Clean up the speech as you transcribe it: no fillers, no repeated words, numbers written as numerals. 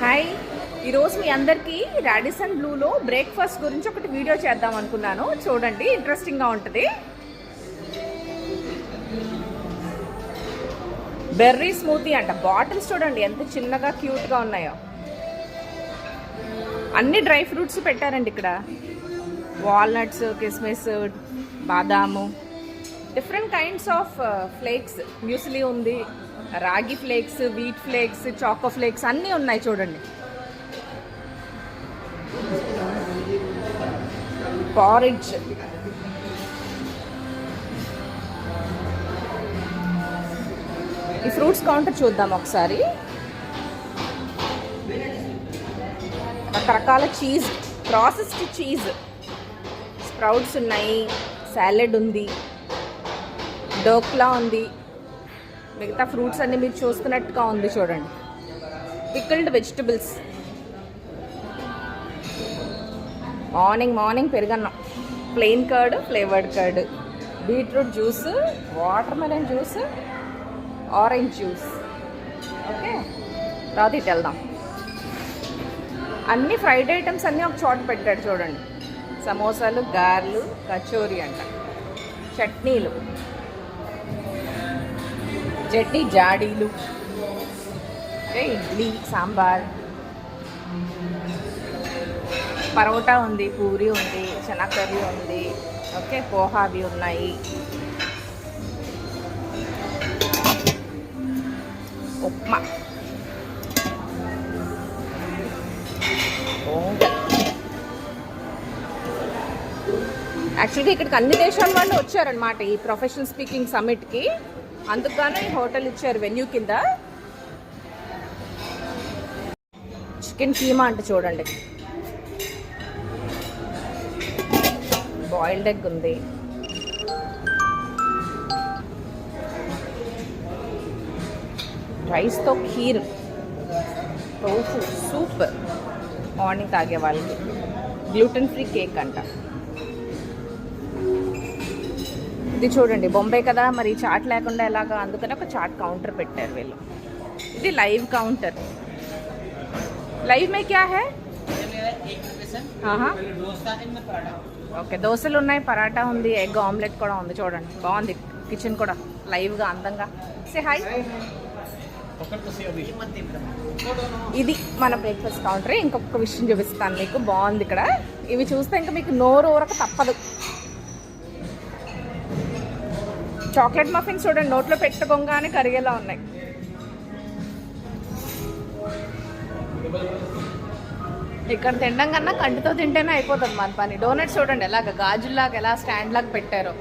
Hi, ఈరోజు మీ అందరికీ Radisson బ్లూలో breakfast గురించి ఒకటి వీడియో చేద్దాం అనుకున్నాను. చూడండి, ఇంట్రెస్టింగ్గా ఉంటుంది. బెర్రీ స్మూతీ అంట. బాటిల్స్ చూడండి ఎంత చిన్నగా క్యూట్గా ఉన్నాయో. అన్ని డ్రై ఫ్రూట్స్ పెట్టారండి ఇక్కడ. వాల్నట్స్, కిస్మిస్, బాదాము, different kinds of flakes. Muesli ఉంది, ragi flakes, wheat flakes, choco flakes అన్నీ ఉన్నాయి చూడండి. పారిడ్జ్, ఈ ఫ్రూట్స్ కౌంటర్ చూద్దాం ఒకసారి. రకరకాల చీజ్, ప్రాసెస్డ్ చీజ్, స్ప్రౌట్స్ ఉన్నాయి, సాలెడ్ ఉంది, డోక్లా ఉంది, మిగతా ఫ్రూట్స్ అన్నీ మీరు చూస్తున్నట్టుగా ఉంది చూడండి. పికిల్డ్ వెజిటబుల్స్, మార్నింగ్ పెరుగన్నం, plain curd, flavoured curd, beetroot juice, water melon juice, orange juice. Okay, తర్వాత ఇటు వెళ్దాం. అన్ని ఫ్రైడ్ ఐటమ్స్ అన్నీ ఒక చోట పెట్టాడు చూడండి. సమోసాలు, గారెలు, కచోరీ అంట, చట్నీలు, చట్నీ జాడీలు, ఇడ్లీ, సాంబార్, పరోటా ఉంది, పూరి ఉంది, చనా కర్రీ ఉంది. ఓకే, పోహా అవి ఉన్నాయి, ఉప్మా, యాక్చువల్గా ఇక్కడికి అన్ని దేశాల వాళ్ళు వచ్చారనమాట ఈ ప్రొఫెషనల్ స్పీకింగ్ సమ్మిట్కి. అందుకనే ఈ హోటల్ ఇచ్చారు వెన్యూ కింద. చికెన్ కీమా అంటే చూడండి, బాయిల్డ్ ఎగ్ ఉంది, రైస్తో ఖీర్, టోఫు సూప్, మార్నింగ్ తాగే వాళ్ళకి, గ్లూటెన్ ఫ్రీ కేక్ అంట. ఇది చూడండి, బొంబాయి కదా మరి చాట్ లేకుండా ఎలాగా, అందుకని ఒక చాట్ కౌంటర్ పెట్టారు వీళ్ళు. ఇది లైవ్ కౌంటర్. లైవ్ మే క్యా హై? ఓకే, దోశలు ఉన్నాయి, పరాటా ఉంది, ఎగ్ ఆమ్లెట్ కూడా ఉంది చూడండి. బాగుంది కిచెన్ కూడా, లైవ్గా అందంగా. Say hi. ఇది మన బ్రేక్ఫాస్ట్ కౌంటర్. ఇంకొక విషయం చూపిస్తాను మీకు, బాగుంది ఇక్కడ. ఇవి చూస్తే ఇంకా మీకు నోరు ఊరక తప్పదు. చాక్లెట్ మఫిన్స్ చూడండి, నోట్లో పెట్టుకోగానే కరిగేలా ఉన్నాయి. ఇక్కడ తినడం కన్నా కంటితో తింటేనే అయిపోతుంది మన పని. డోనట్స్ చూడండి ఎలాగ గాజుల్లాగా ఎలా స్టాండ్ లాగా పెట్టారో.